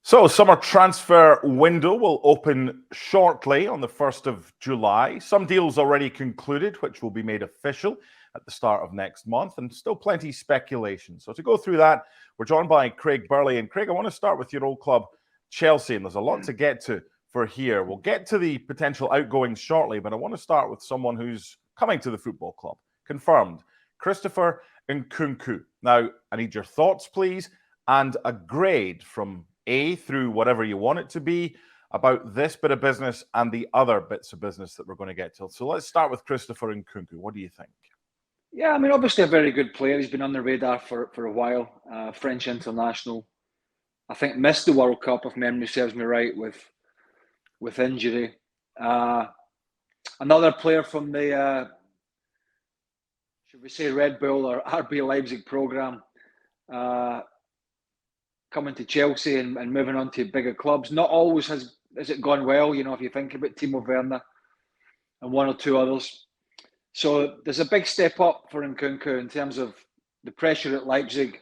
So, summer transfer window will open shortly on the 1st of July. Some deals already concluded, which will be made official at the start of next month, and still plenty speculation. So, to go through that, we're joined by Craig Burley. And Craig, I want to start with your old club, Chelsea, and there's a lot to get to for here. We'll get to the potential outgoings shortly, but I want to start with someone who's coming to the football club. Confirmed, Christopher Nkunku. Now, I need your thoughts, please, and a grade from A through whatever you want it to be about this bit of business and the other bits of business that we're going to get to. So let's start with Christopher Nkunku. What do you think? Yeah, I mean, obviously a very good player. He's been on the radar for a while. French international. I think missed the World Cup, if memory serves me right, with injury. Another player from the, should we say, Red Bull or RB Leipzig programme. Coming to Chelsea and moving on to bigger clubs. Not always has it gone well, if you think about Timo Werner and one or two others. So there's a big step up for Nkunku in terms of the pressure at Leipzig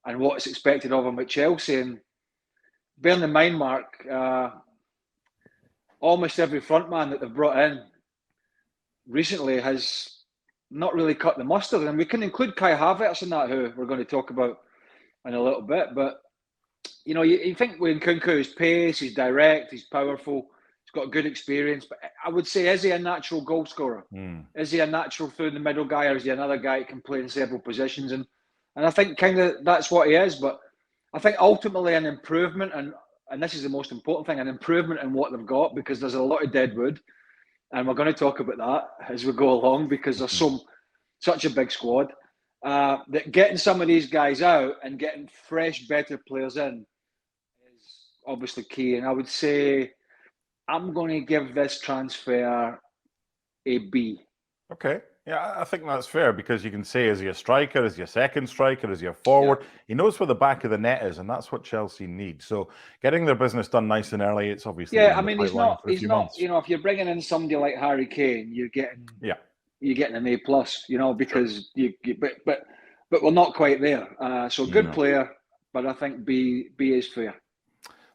and what's expected of him at Chelsea. And bearing in mind, Mark, almost every front man that they've brought in recently has not really cut the mustard. And we can include Kai Havertz in that, who we're going to talk about in a little bit, but you think with Nkunku, his pace, he's direct, he's powerful, he's got good experience. But I would say, is he a natural goal scorer? Is he a natural through the middle guy, or is he another guy that can play in several positions? And I think kind of that's what he is. But I think ultimately an improvement, and this is the most important thing, an improvement in what they've got, because there's a lot of dead wood, and we're going to talk about that as we go along, because there's such a big squad. That getting some of these guys out and getting fresh, better players in is obviously key. And I would say I'm going to give this transfer a B. Okay. Yeah, I think that's fair, because you can say, is he a striker? Is he a second striker? Is he a forward? Yeah. He knows where the back of the net is, and that's what Chelsea need. So getting their business done nice and early, it's obviously I mean, he's not. If you're bringing in somebody like Harry Kane, you're getting an A+, because but we're not quite there. So good player, but I think B is fair.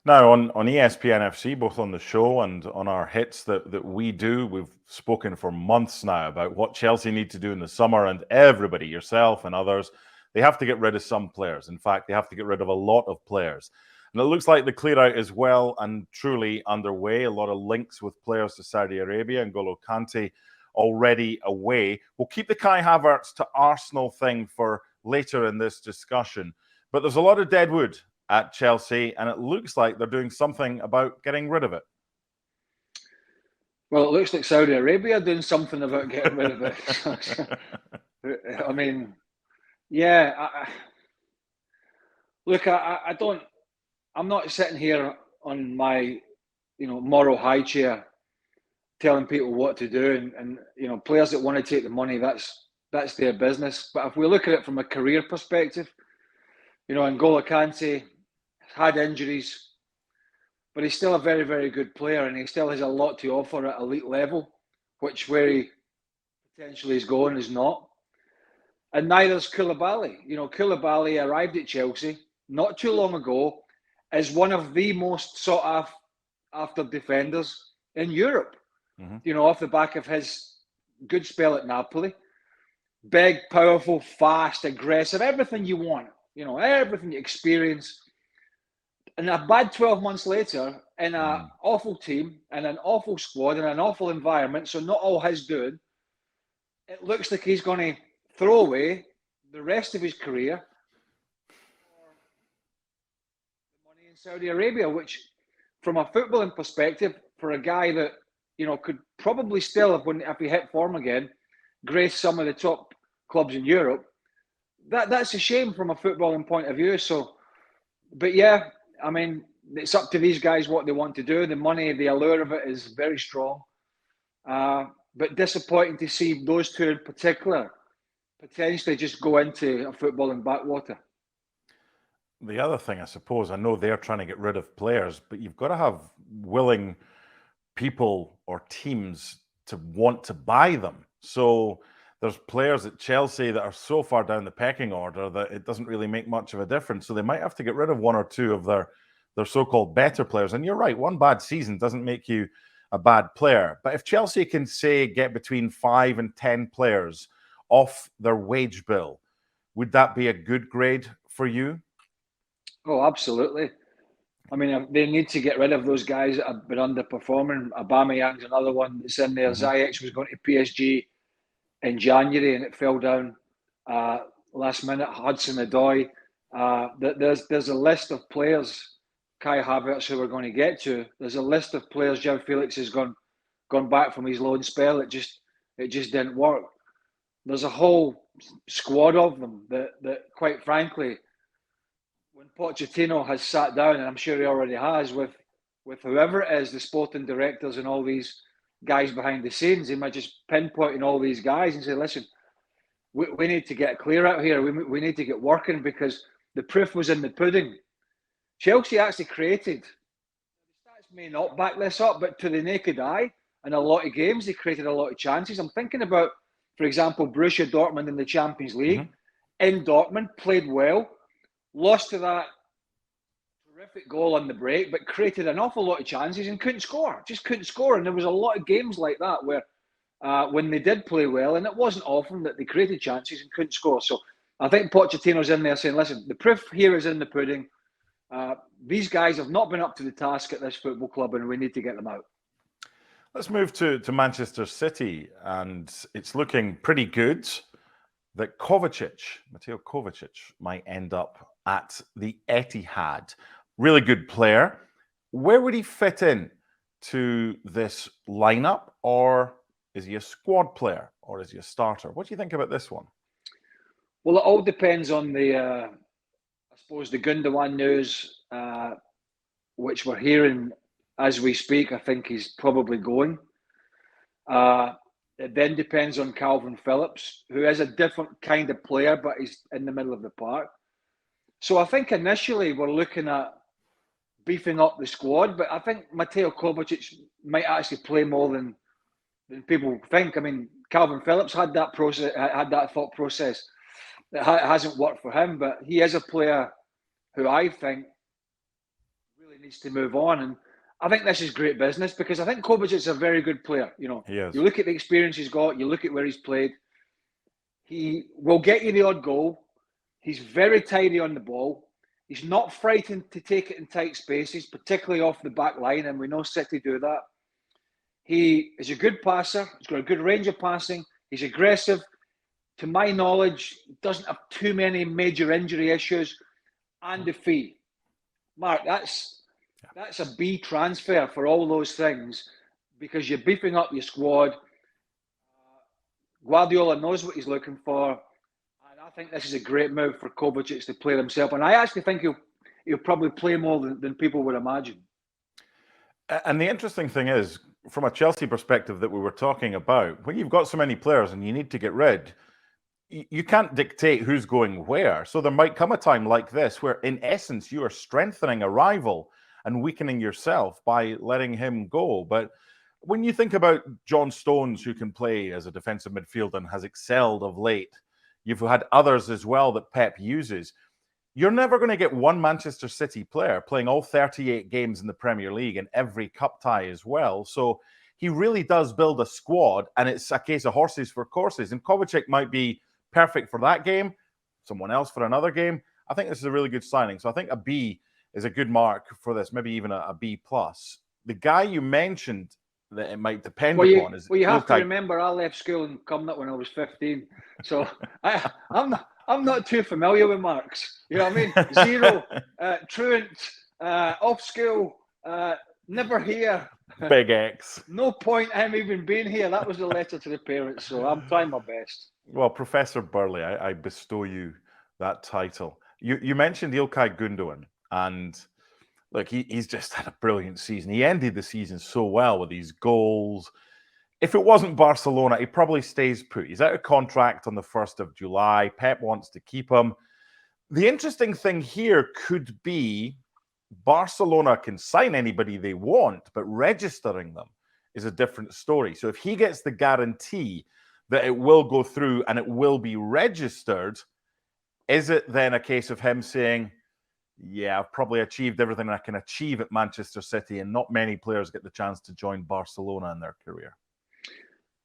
Now, on ESPN FC, both on the show and on our hits that we do, we've spoken for months now about what Chelsea need to do in the summer, and everybody, yourself and others, they have to get rid of some players. In fact, they have to get rid of a lot of players. And it looks like the clear-out is well and truly underway. A lot of links with players to Saudi Arabia, and N'Golo Kante already away. We'll keep the Kai Havertz to Arsenal thing for later in this discussion. But there's a lot of dead wood at Chelsea, and it looks like they're doing something about getting rid of it. Well, it looks like Saudi Arabia are doing something about getting rid of it. I mean, I'm not sitting here on my, moral high chair telling people what to do, and players that want to take the money, that's their business. But if we look at it from a career perspective, N'Golo Kante had injuries, but he's still a very, very good player, and he still has a lot to offer at elite level, which where he potentially is going is not. And neither is Koulibaly. Koulibaly arrived at Chelsea not too long ago as one of the most sought after defenders in Europe. Off the back of his good spell at Napoli. Big, powerful, fast, aggressive, everything you want, everything you experience. And a bad 12 months later, in an awful team, and an awful squad, and an awful environment, so not all his doing, it looks like he's going to throw away the rest of his career for the money in Saudi Arabia, which, from a footballing perspective, for a guy that could probably still, if he hit form again, grace some of the top clubs in Europe. That's a shame from a footballing point of view. So, but yeah, I mean, it's up to these guys what they want to do. The money, the allure of it is very strong. But disappointing to see those two in particular potentially just go into a footballing backwater. The other thing, I suppose, I know they're trying to get rid of players, but you've got to have willing people or teams to want to buy them. So there's players at Chelsea that are so far down the pecking order that it doesn't really make much of a difference. So they might have to get rid of one or two of their their so-called better players. And you're right, one bad season doesn't make you a bad player. But if Chelsea can, say, get between 5 and 10 players off their wage bill, would that be a good grade for you? Oh, absolutely. I mean, they need to get rid of those guys that have been underperforming. Aubameyang's another one that's in there. Ziyech was going to PSG in January and it fell down last minute. Hudson-Odoi. There's a list of players, Kai Havertz, who we're going to get to. There's a list of players. João Felix has gone back from his loan spell. It just didn't work. There's a whole squad of them that quite frankly, when Pochettino has sat down, and I'm sure he already has, with whoever it is, the sporting directors and all these guys behind the scenes, he might just pinpointing all these guys and say, listen, we need to get clear out here. We need to get working because the proof was in the pudding. Chelsea actually created, the stats may not back this up, but to the naked eye, in a lot of games, they created a lot of chances. I'm thinking about, for example, Borussia Dortmund in the Champions League. In Dortmund, played well, lost to that terrific goal on the break, but created an awful lot of chances and couldn't score. Just couldn't score. And there was a lot of games like that where when they did play well, and it wasn't often that they created chances and couldn't score. So I think Pochettino's in there saying, listen, the proof here is in the pudding. These guys have not been up to the task at this football club and we need to get them out. Let's move to Manchester City, and it's looking pretty good that Mateo Kovacic, might end up at the Etihad. Really good player. Where would he fit in to this lineup, or is he a squad player, or is he a starter? What do you think about this one? Well, it all depends on I suppose, the Gundogan news, which we're hearing as we speak. I think he's probably going. It then depends on Calvin Phillips, who is a different kind of player, but he's in the middle of the park. So I think initially we're looking at beefing up the squad, but I think Mateo Kovacic might actually play more than people think. I mean, Calvin Phillips had that thought process. It hasn't worked for him, but he is a player who I think really needs to move on. And I think this is great business because I think Kovacic is a very good player. You know, you look at the experience he's got, you look at where he's played. He will get you the odd goal. He's very tidy on the ball. He's not frightened to take it in tight spaces, particularly off the back line, and we know City do that. He is a good passer. He's got a good range of passing. He's aggressive. To my knowledge, doesn't have too many major injury issues, and the fee. Mark, that's a B transfer for all those things because you're beefing up your squad. Guardiola knows what he's looking for, and I think this is a great move for Kovacic to play himself. And I actually think he'll probably play more than people would imagine. And the interesting thing is, from a Chelsea perspective that we were talking about, when you've got so many players and you need to get rid, you can't dictate who's going where. So there might come a time like this where, in essence, you are strengthening a rival and weakening yourself by letting him go. But when you think about John Stones, who can play as a defensive midfielder and has excelled of late, you've had others as well that Pep uses. You're never going to get one Manchester City player playing all 38 games in the Premier League and every cup tie as well. So he really does build a squad, and it's a case of horses for courses. And Kovacic might be perfect for that game, someone else for another game. I think this is a really good signing. So I think a B is a good mark for this, maybe even a B+. The guy you mentioned that it might depend upon is... Well, you have to remember I left school in Cumnock when I was 15. So I'm not too familiar with marks. You know what I mean? Zero, truant, off school, never here. Big X. No point him even being here. That was the letter to the parents. So I'm trying my best. Well, Professor Burley, I bestow you that title. You mentioned Ilkay Gundogan, and look, he's just had a brilliant season. He ended the season so well with these goals. If it wasn't Barcelona, he probably stays put. He's out of contract on the 1st of July. Pep wants to keep him. The interesting thing here could be Barcelona can sign anybody they want, but registering them is a different story. So if he gets the guarantee that it will go through and it will be registered, is it then a case of him saying, Yeah, I've probably achieved everything I can achieve at Manchester City, and not many players get the chance to join Barcelona in their career.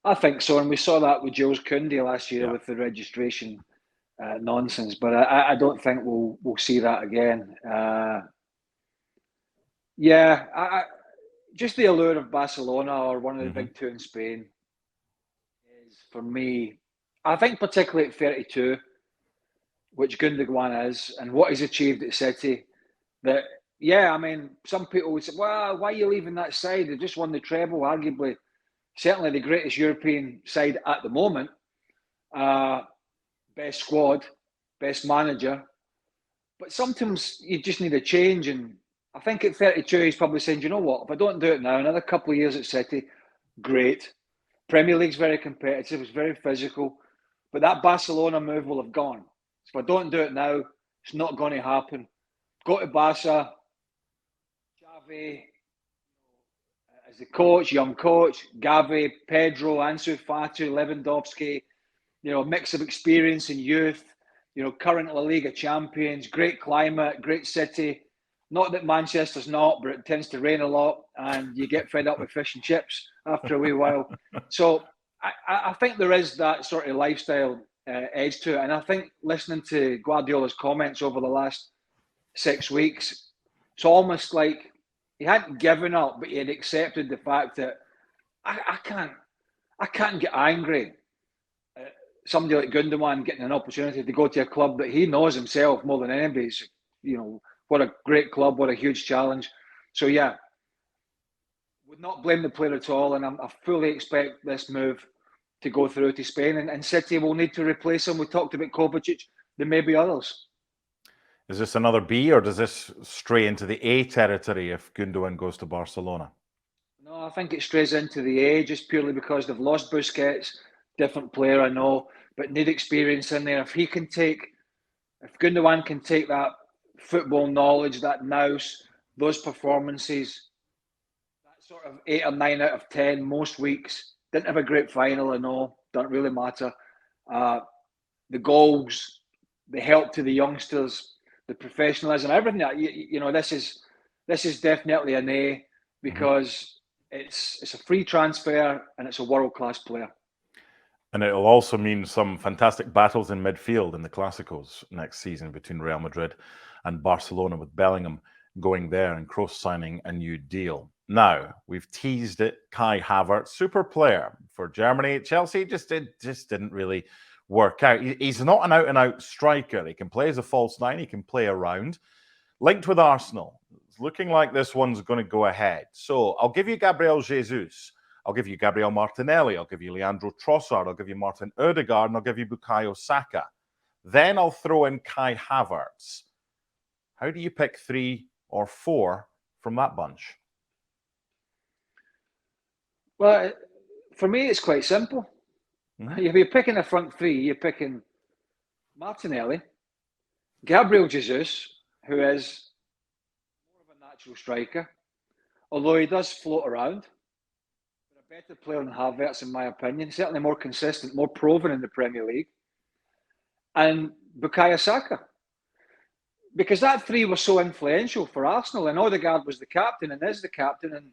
I think so, and we saw that with Jules Koundé last year Yeah. with the registration nonsense. But I don't think we'll see that again. Just the allure of Barcelona or one of the big two in Spain is, for me, I think particularly at 32, which Gundogan is, and what he's achieved at City, that, yeah, I mean, some people would say, well, why are you leaving that side? They just won the treble, arguably, certainly the greatest European side at the moment. Best squad, best manager. But sometimes you just need a change. And I think at 32, he's probably saying, you know what, if I don't do it now, another couple of years at City, great. Premier League's very competitive, it's very physical. But that Barcelona move will have gone. So if I don't do it now, it's not going to happen. Go to Barca, Xavi as the coach, young coach, Gavi, Pedro, Ansu Fati, Lewandowski, mix of experience and youth, current La Liga champions, great climate, great city. Not that Manchester's not, but it tends to rain a lot and you get fed up with fish and chips after a wee while. So I think there is that sort of lifestyle edge to it. And I think listening to Guardiola's comments over the last 6 weeks, it's almost like he hadn't given up, but he had accepted the fact that I can't get angry at somebody like Gundogan getting an opportunity to go to a club that he knows himself more than anybody. What a great club, what a huge challenge. So yeah, would not blame the player at all, and I fully expect this move to go through to Spain, and City will need to replace him. We talked about Kovacic, there may be others. Is this another B, or does this stray into the A territory if Gundogan goes to Barcelona? No, I think it strays into the A just purely because they've lost Busquets, different player, I know, but need experience in there. If Gundogan can take that football knowledge, that nous, those performances, that sort of 8 or 9 out of 10 most weeks, didn't have a great final, I know, don't really matter. The goals, the help to the youngsters, the professionalism, everything that this is definitely an A because it's a free transfer and it's a world-class player. And it'll also mean some fantastic battles in midfield in the Clásicos next season between Real Madrid and Barcelona, with Bellingham going there and Kroos signing a new deal. Now, we've teased it, Kai Havertz, super player for Germany. Chelsea just didn't really work out. He's not an out-and-out striker. He can play as a false nine. He can play around. Linked with Arsenal. It's looking like this one's going to go ahead. So I'll give you Gabriel Jesus. I'll give you Gabriel Martinelli. I'll give you Leandro Trossard. I'll give you Martin Odegaard. And I'll give you Bukayo Saka. Then I'll throw in Kai Havertz. How do you pick 3 or 4 from that bunch? Well, for me, it's quite simple. If you're picking a front 3, you're picking Martinelli, Gabriel Jesus, who is more of a natural striker, although he does float around. But a better player than Havertz, in my opinion. Certainly more consistent, more proven in the Premier League. And Bukayo Saka. Because that 3 was so influential for Arsenal, and Odegaard was the captain and is the captain and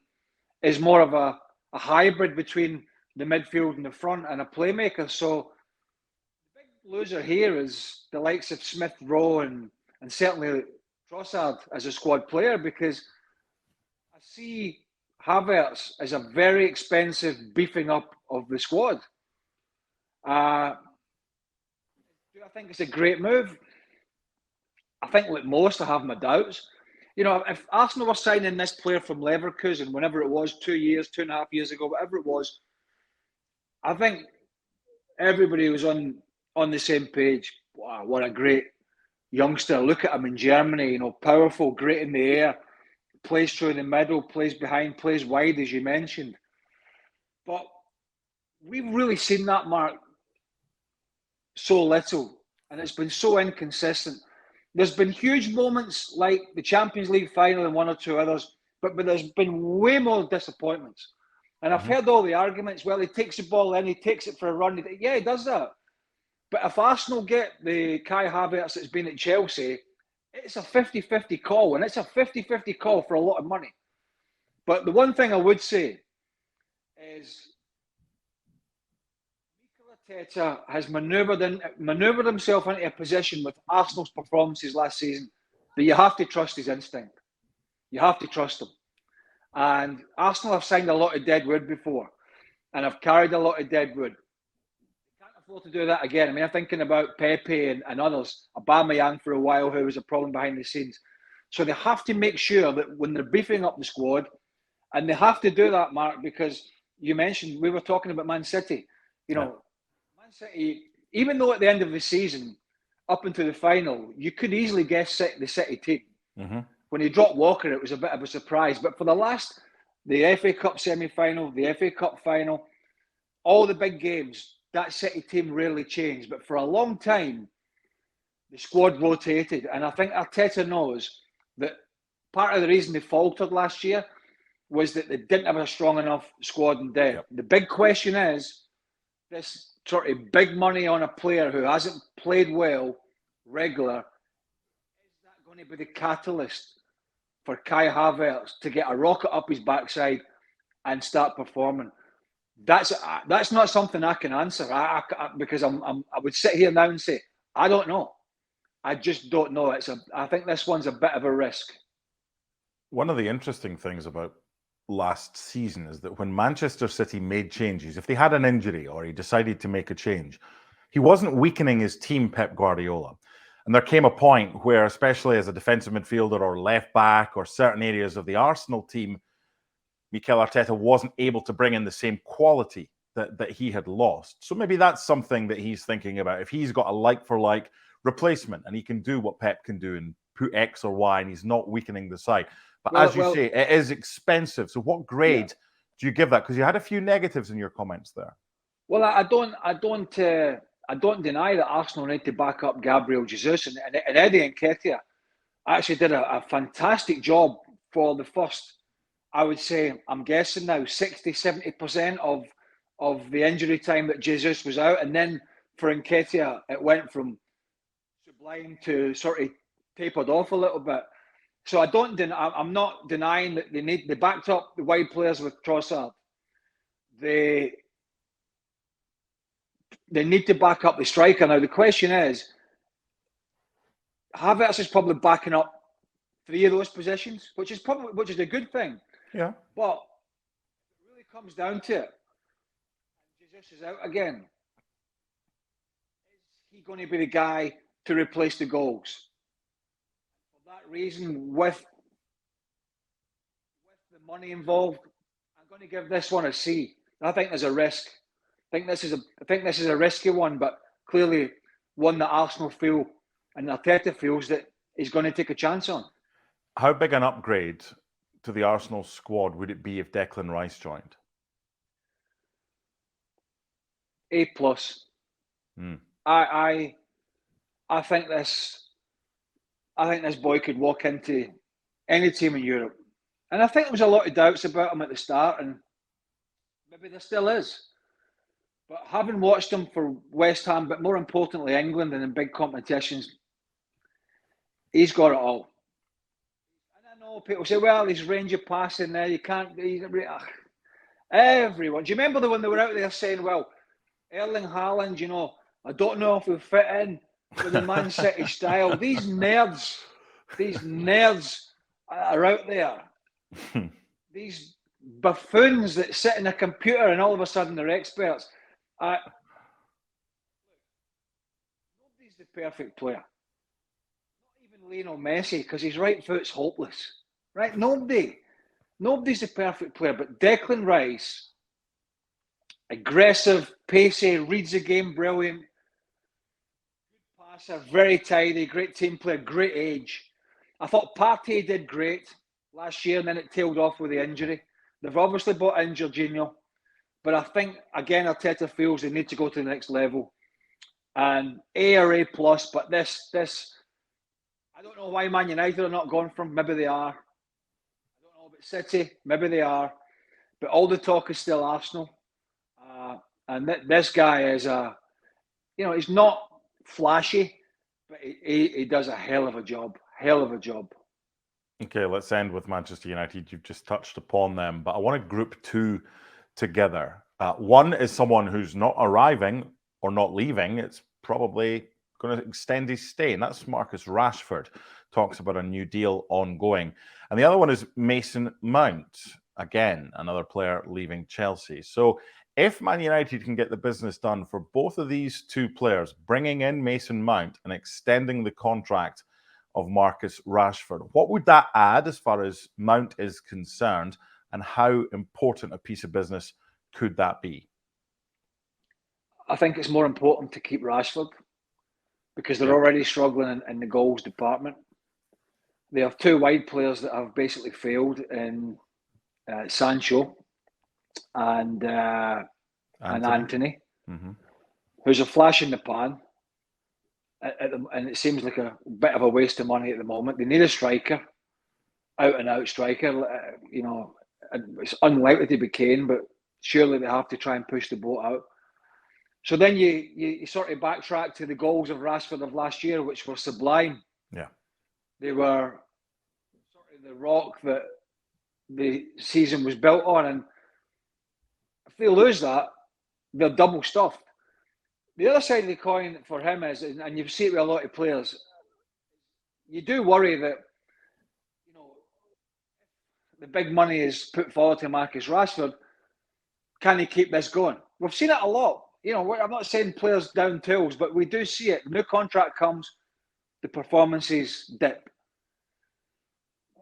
is more of a hybrid between the midfield and the front and a playmaker. So the big loser here is the likes of Smith Rowe and certainly Trossard as a squad player, because I see Havertz as a very expensive beefing up of the squad. Do I think it's a great move? I think like most, I have my doubts. If Arsenal were signing this player from Leverkusen, whenever it was, 2 years, 2.5 years ago, whatever it was, I think everybody was on the same page. Wow, what a great youngster. Look at him in Germany, powerful, great in the air, plays through in the middle, plays behind, plays wide, as you mentioned. But we've really seen that, Mark, so little, and it's been so inconsistent. There's been huge moments like the Champions League final and 1 or 2 others, but there's been way more disappointments. And I've heard all the arguments. Well, he takes the ball in, he takes it for a run. Yeah, he does that. But if Arsenal get the Kai Havertz that's been at Chelsea, it's a 50-50 call, and it's a 50-50 call for a lot of money. But the one thing I would say is Mikel Arteta has manoeuvred himself into a position with Arsenal's performances last season that you have to trust his instinct. You have to trust him. And Arsenal have signed a lot of dead wood before, and have carried a lot of dead wood. They can't afford to do that again. I mean, I'm thinking about Pepe and others, Aubameyang for a while, who was a problem behind the scenes. So they have to make sure that when they're beefing up the squad, and they have to do that, Mark, because you mentioned, we were talking about Man City. You know, Man City, even though at the end of the season, up into the final, you could easily guess the City team. Mm-hmm. When he dropped Walker, it was a bit of a surprise. But for the FA Cup semi-final, the FA Cup final, all the big games, that City team rarely changed. But for a long time, the squad rotated. And I think Arteta knows that part of the reason they faltered last year was that they didn't have a strong enough squad in depth. Yep. The big question is, this sort of big money on a player who hasn't played well, regular, is that going to be the catalyst for Kai Havertz to get a rocket up his backside and start performing? That's not something I can answer because I would sit here now and say, I don't know. I just don't know. I think this one's a bit of a risk. One of the interesting things about last season is that when Manchester City made changes, if they had an injury or he decided to make a change, he wasn't weakening his team, Pep Guardiola. And there came a point where, especially as a defensive midfielder or left back or certain areas of the Arsenal team, Mikel Arteta wasn't able to bring in the same quality that he had lost. So maybe that's something that he's thinking about. If he's got a like-for-like replacement and he can do what Pep can do and put X or Y and he's not weakening the side. But as you say, it is expensive. So what grade do you give that? Because you had a few negatives in your comments there. Well, I don't deny that Arsenal need to back up Gabriel Jesus and Eddie Nketiah actually did a fantastic job for the first, I would say, I'm guessing now 60-70% of the injury time that Jesus was out, and then for Nketiah it went from sublime to sort of tapered off a little bit. So I'm not denying that they backed up the wide players with Trossard. They need to back up the striker. Now the question is, Havertz is probably backing up 3 of those positions, which is a good thing. Yeah. But it really comes down to it. Jesus is out again. Is he going to be the guy to replace the goals? For that reason, with the money involved, I'm going to give this one a C. I think there's a risk. I think this is a risky one, but clearly one that Arsenal feel and Arteta feels that he's going to take a chance on. How big an upgrade to the Arsenal squad would it be if Declan Rice joined? A+. I think this boy could walk into any team in Europe, and I think there was a lot of doubts about him at the start, and maybe there still is. But having watched him for West Ham, but more importantly England and in big competitions, he's got it all. And I know people say, well, his range of passing there, you can't... Everyone. Do you remember when they were out there saying, well, Erling Haaland, I don't know if he'll fit in with the Man City style. These nerds are out there. These buffoons that sit in a computer and all of a sudden they're experts. Nobody's the perfect player. Not even Lionel Messi, because his right foot's hopeless. Right? Nobody's the perfect player. But Declan Rice, aggressive, pacey, reads the game brilliant. Good passer, very tidy, great team player, great age. I thought Partey did great last year, and then it tailed off with the injury. They've obviously brought in Jorginho. But I think, again, Arteta feels they need to go to the next level. And A or A+, but this, I don't know why Man United are not going from, maybe they are. I don't know about City, maybe they are. But all the talk is still Arsenal. And this guy is he's not flashy, but he does a hell of a job. hell of a job. Okay, let's end with Manchester United. You've just touched upon them, but I want to group two together. One is someone who's not arriving or not leaving. It's probably going to extend his stay, and that's Marcus Rashford. Talks about a new deal ongoing. And the other one is Mason Mount. Again, another player leaving Chelsea. So if Man United can get the business done for both of these two players, bringing in Mason Mount and extending the contract of Marcus Rashford, what would that add as far as Mount is concerned, and how important a piece of business could that be? I think it's more important to keep Rashford because they're already struggling in the goals department. They have two wide players that have basically failed in Sancho and Anthony, who's a flash in the pan. And it seems like a bit of a waste of money at the moment. They need a striker, out-and-out striker. It's unlikely to be Kane, but surely they have to try and push the boat out. So then you sort of backtrack to the goals of Rashford of last year, which were sublime. Yeah, they were sort of the rock that the season was built on, and if they lose that, they're double stuffed. The other side of the coin for him is, and you see it with a lot of players, you do worry that, the big money is put forward to Marcus Rashford. Can he keep this going? We've seen it a lot. I'm not saying players down tools, but we do see it. The new contract comes, the performances dip.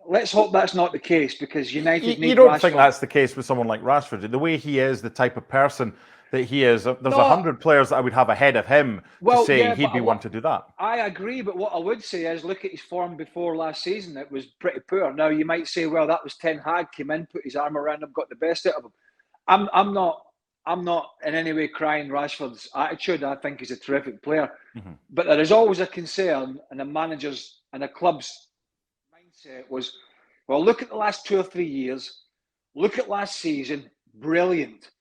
Let's hope that's not the case, because United need. You don't Rashford. think that's the case with someone like Rashford? The way he is, the type of person that he is, there's 100 players that I would have ahead of him to say he'd be one to do that. I agree, but what I would say is look at his form before last season. It was pretty poor. Now, you might say, well, that was Ten Hag, came in, put his arm around him, got the best out of him. I'm not in any way crying Rashford's attitude. I think he's a terrific player. Mm-hmm. But there is always a concern, and a manager's and a club's mindset was, well, look at the last 2 or 3 years. Look at last season. Brilliant.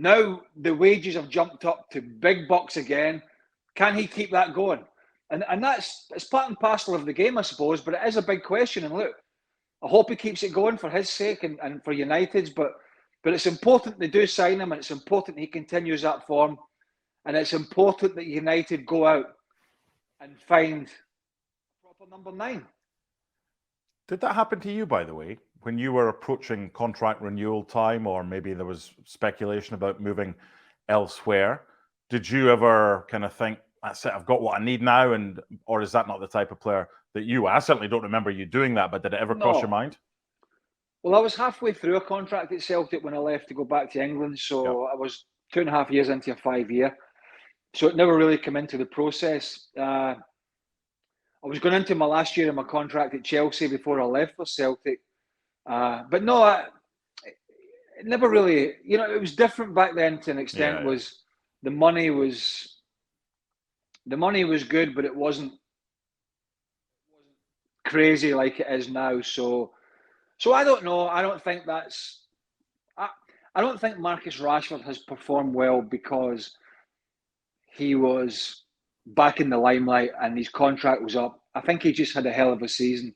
Now the wages have jumped up to big bucks again. Can he keep that going? And it's part and parcel of the game, I suppose, but it is a big question. And look, I hope he keeps it going for his sake and for United's, but it's important they do sign him, and it's important he continues that form, and it's important that United go out and find a proper number 9. Did that happen to you, by the way, when you were approaching contract renewal time, or maybe there was speculation about moving elsewhere? Did you ever kind of think, that's it, I've got what I need now, or is that not the type of player that you are? I certainly don't remember you doing that, but did it ever cross your mind? Well, I was halfway through a contract at Celtic when I left to go back to England, so I was 2.5 years into a 5-year. So it never really came into the process. I was going into my last year of my contract at Chelsea before I left for Celtic. But no, it never really, it was different back then to an extent. Was the money was good, but it wasn't crazy like it is now. So I don't know. I don't think Marcus Rashford has performed well because he was back in the limelight and his contract was up. I think he just had a hell of a season.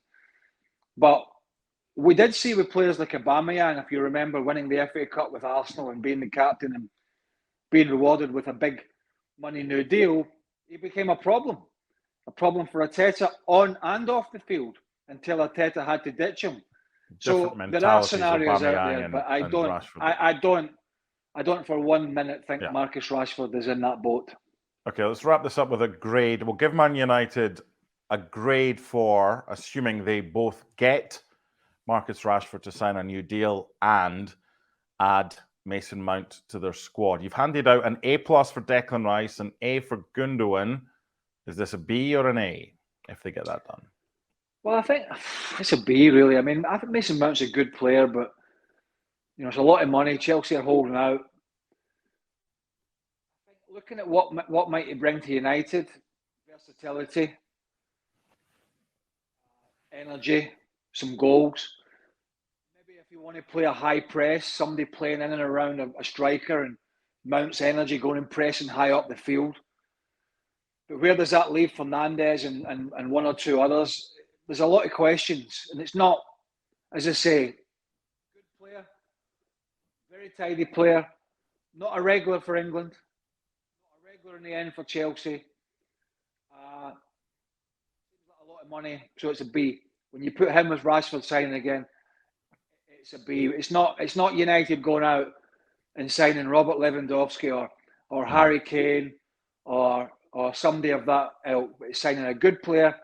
But we did see with players like Aubameyang, if you remember, winning the FA Cup with Arsenal and being the captain and being rewarded with a big money new deal, he became a problem for Arteta on and off the field until Arteta had to ditch him. So there are scenarios out there, but I don't for 1 minute think Marcus Rashford is in that boat. Okay, let's wrap this up with a grade. We'll give Man United a grade for assuming they both get Marcus Rashford to sign a new deal and add Mason Mount to their squad. You've handed out an A+ for Declan Rice, an A for Gundogan. Is this a B or an A if they get that done? Well, I think it's a B, really. I mean, I think Mason Mount's a good player, but it's a lot of money. Chelsea are holding out. Looking at what might he bring to United, versatility, energy, some goals. Maybe if you want to play a high press, somebody playing in and around a striker, and Mount's energy going and pressing high up the field. But where does that leave Fernandes and one or two others? there's a lot of questions, and it's not, as I say, good player, very tidy player, not a regular for England, not a regular in the end for Chelsea. Seems like a lot of money, so it's a B. When you put him with Rashford signing again, it's a B. It's not United going out and signing Robert Lewandowski or Harry Kane or somebody of that ilk, but it's signing a good player.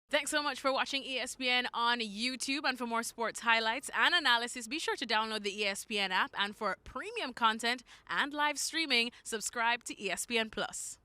Thanks so much for watching ESPN on YouTube. And for more sports highlights and analysis, be sure to download the ESPN app. And for premium content and live streaming, subscribe to ESPN Plus.